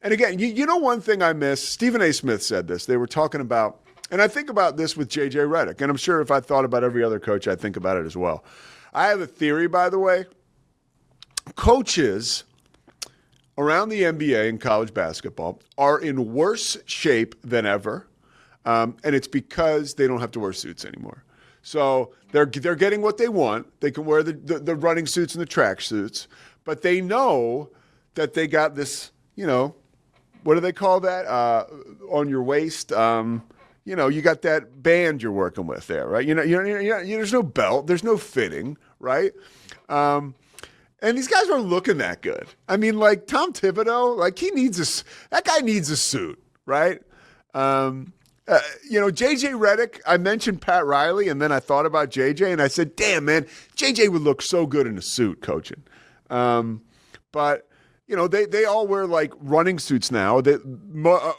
And again, you know one thing I miss? Stephen A. Smith said this. They were talking about, and I think about this with J.J. Redick, and I'm sure if I thought about every other coach, I'd think about it as well. I have a theory, by the way. Coaches around the NBA and college basketball are in worse shape than ever, and it's because they don't have to wear suits anymore. So they're getting what they want. They can wear the running suits and the track suits, but they know that they got this, what do they call that on your waist? You got that band you're working with there, right? There's no belt, there's no fitting, right? And these guys aren't looking that good. I mean, like Tom Thibodeau, like that guy needs a suit, right? JJ Redick, I mentioned Pat Riley, and then I thought about JJ, and I said, damn, man, JJ would look so good in a suit coaching. But they all wear like running suits now.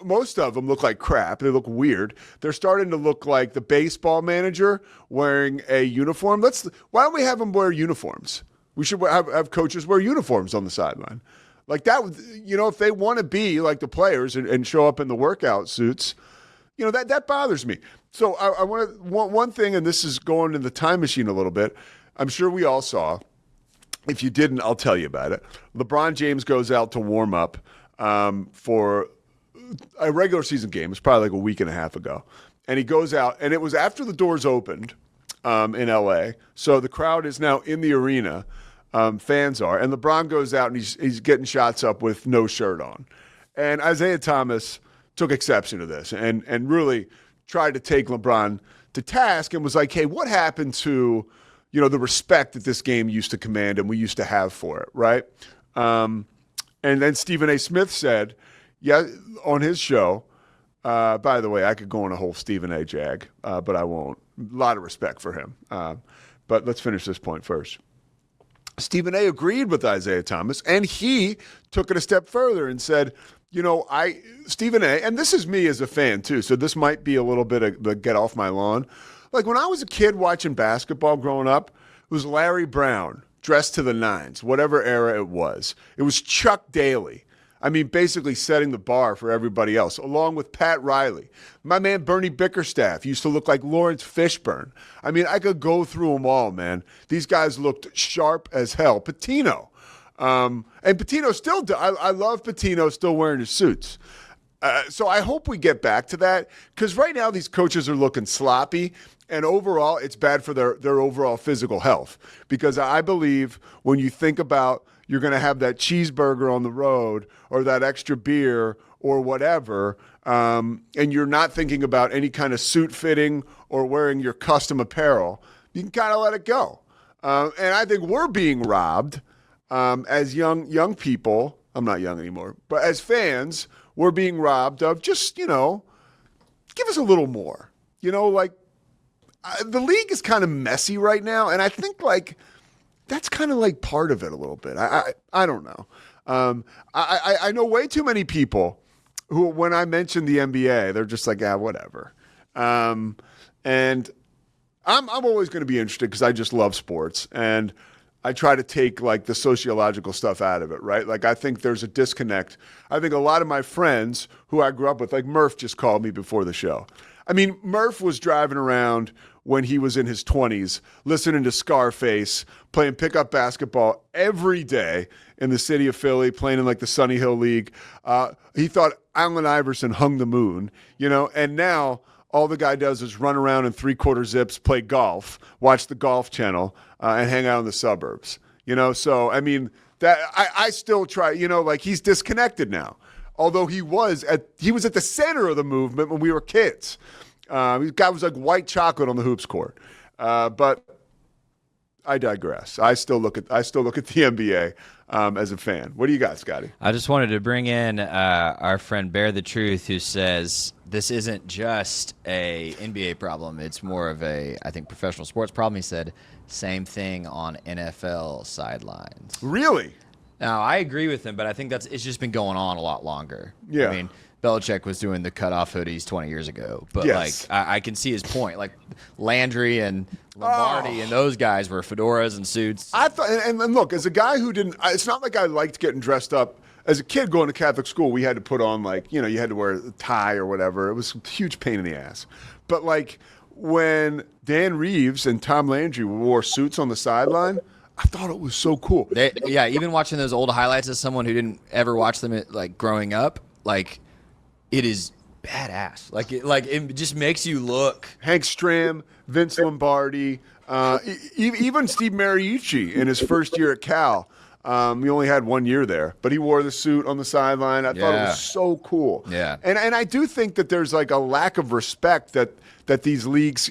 Most of them look like crap. They look weird. They're starting to look like the baseball manager wearing a uniform. Why don't we have them wear uniforms? We should have coaches wear uniforms on the sideline. Like that, if they want to be like the players and show up in the workout suits, that bothers me. So I want one thing, and this is going in the time machine a little bit. I'm sure we all saw. If you didn't, I'll tell you about it. LeBron James goes out to warm up for a regular season game. It's probably like a week and a half ago. And he goes out, and it was after the doors opened in L.A., so the crowd is now in the arena. Fans are. And LeBron goes out, and he's getting shots up with no shirt on. And Isaiah Thomas took exception to this and really tried to take LeBron to task and was like, hey, what happened to the respect that this game used to command and we used to have for it, right? And then Stephen A. Smith said, on his show, by the way, I could go on a whole Stephen A. jag, but I won't. A lot of respect for him. But let's finish this point first. Stephen A. agreed with Isaiah Thomas, and he took it a step further and said, Stephen A., and this is me as a fan too, so this might be a little bit of the get off my lawn. Like when I was a kid watching basketball growing up, it was Larry Brown, dressed to the nines, whatever era it was. It was Chuck Daly. I mean, basically setting the bar for everybody else, along with Pat Riley. My man Bernie Bickerstaff used to look like Lawrence Fishburne. I mean, I could go through them all, man. These guys looked sharp as hell. Pitino. And Pitino still, I love Pitino still wearing his suits. So I hope we get back to that, because right now these coaches are looking sloppy, and overall it's bad for their overall physical health. Because I believe when you think about you're going to have that cheeseburger on the road or that extra beer or whatever, and you're not thinking about any kind of suit fitting or wearing your custom apparel, you can kind of let it go. And I think we're being robbed as young people. I'm not young anymore, but as fans, we're being robbed of just, give us a little more. The league is kind of messy right now, and I think that's kind of like part of it a little bit. I don't know. I know way too many people who, when I mention the NBA, they're just like, whatever. And I'm always going to be interested because I just love sports, and I try to take the sociological stuff out of it, right? I think there's a disconnect. I think a lot of my friends who I grew up with, like Murph just called me before the show. I mean, Murph was driving around when he was in his 20s, listening to Scarface, playing pickup basketball every day in the city of Philly, playing in the Sunny Hill League. He thought Allen Iverson hung the moon, and now all the guy does is run around in 3/4 zips, play golf, watch the Golf Channel, and hang out in the suburbs. So I mean, that I still try. He's disconnected now. Although he was at the center of the movement when we were kids. This guy was like white chocolate on the hoops court. But I digress. I still look at the NBA as a fan. What do you got, Scotty? I just wanted to bring in our friend Bear the Truth, who says this isn't just a NBA problem. It's more of a, I think, professional sports problem. He said same thing on NFL sidelines. Really? Now, I agree with him, but I think it's just been going on a lot longer. Yeah. I mean, Belichick was doing the cutoff hoodies 20 years ago. But, yes. I can see his point. Landry and Lombardi and those guys were fedoras and suits. I thought, and look, as a guy who didn't, it's not like I liked getting dressed up as a kid going to Catholic school, we had to put on like, you had to wear a tie or whatever. It was a huge pain in the ass. But like when Dan Reeves and Tom Landry wore suits on the sideline, I thought it was so cool. Yeah, even watching those old highlights as someone who didn't ever watch them like growing up, like it is badass. Like it just makes you look. Hank Stram, Vince Lombardi, even Steve Mariucci in his first year at Cal. He only had 1 year there, but he wore the suit on the sideline. I thought it was so cool. Yeah. And I do think that there's like a lack of respect that these leagues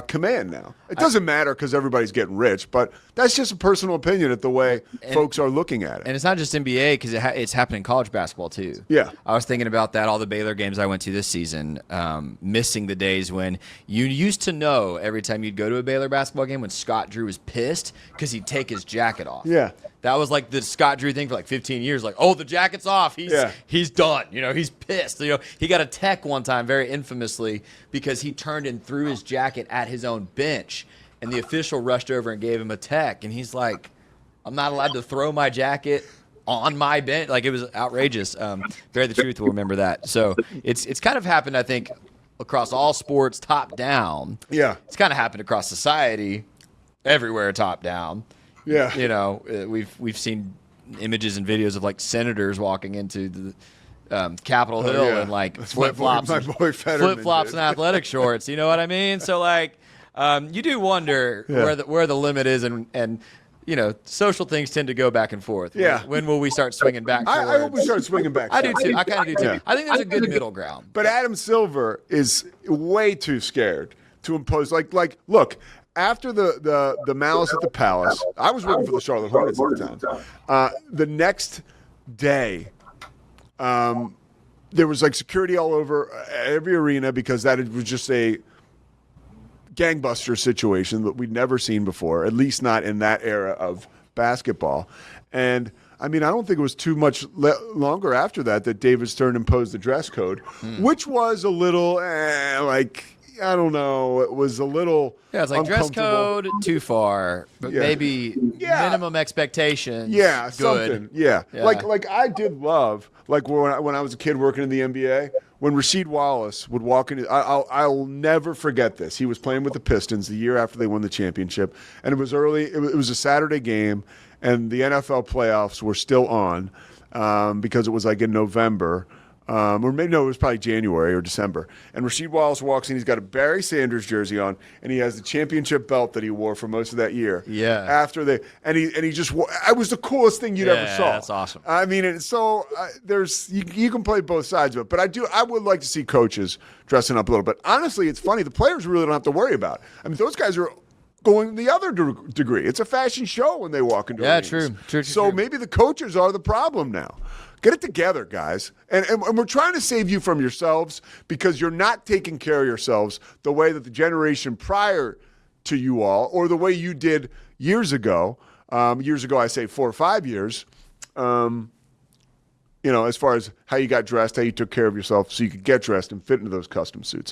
command now. It doesn't matter because everybody's getting rich, but that's just a personal opinion at the way folks are looking at it. And it's not just NBA because it's happening in college basketball too. Yeah. I was thinking about that, all the Baylor games I went to this season, missing the days when you used to know every time you'd go to a Baylor basketball game when Scott Drew was pissed because he'd take his jacket off. Yeah. That was like the Scott Drew thing for like 15 years. Like, oh, the jacket's off. He's done. He's pissed. He got a tech one time very infamously because he turned and threw his jacket at his own bench, and the official rushed over and gave him a tech, and he's like, I'm not allowed to throw my jacket on my bench. Like, it was outrageous. Bear the Truth will remember that. So it's kind of happened, I think, across all sports, top down. Yeah. It's kind of happened across society, everywhere top down. Yeah. We've seen images and videos of like senators walking into the Capitol Hill and like flip flops, and athletic shorts. You know what I mean? So like, you do wonder where the limit is, and social things tend to go back and forth. Yeah. When will we start swinging back? I hope we start swinging back. I do too. I kind of do too. Yeah. I think there's a good middle ground. But Adam Silver is way too scared to impose. Like, look. After the malice at the Palace, I was working for the Charlotte Hornets at the time. The next day, there was like security all over every arena because that was just a gangbuster situation that we'd never seen before, at least not in that era of basketball. And I mean, I don't think it was too much longer after that David Stern imposed the dress code, which was a little I don't know. It was a little it's like dress code too far, but maybe minimum expectations. Yeah, good. something. Yeah. Like I did love when I was a kid working in the NBA when Rasheed Wallace would walk in. I'll never forget this. He was playing with the Pistons the year after they won the championship, and it was early. It was a Saturday game, and the NFL playoffs were still on because it was like in November. Or maybe, no, it was probably January or December. And Rasheed Wallace walks in. He's got a Barry Sanders jersey on, and he has the championship belt that he wore for most of that year. Yeah. After he just wore, it was the coolest thing you'd ever saw. That's awesome. I mean, and so there's you can play both sides of it, but I would like to see coaches dressing up a little bit. Honestly, it's funny. The players really don't have to worry about it. I mean, those guys are going the other degree. It's a fashion show when they walk into arenas. True. So maybe the coaches are the problem now. Get it together, guys. And we're trying to save you from yourselves because you're not taking care of yourselves the way that the generation prior to you all, or the way you did years ago. I say 4 or 5 years, as far as how you got dressed, how you took care of yourself so you could get dressed and fit into those custom suits.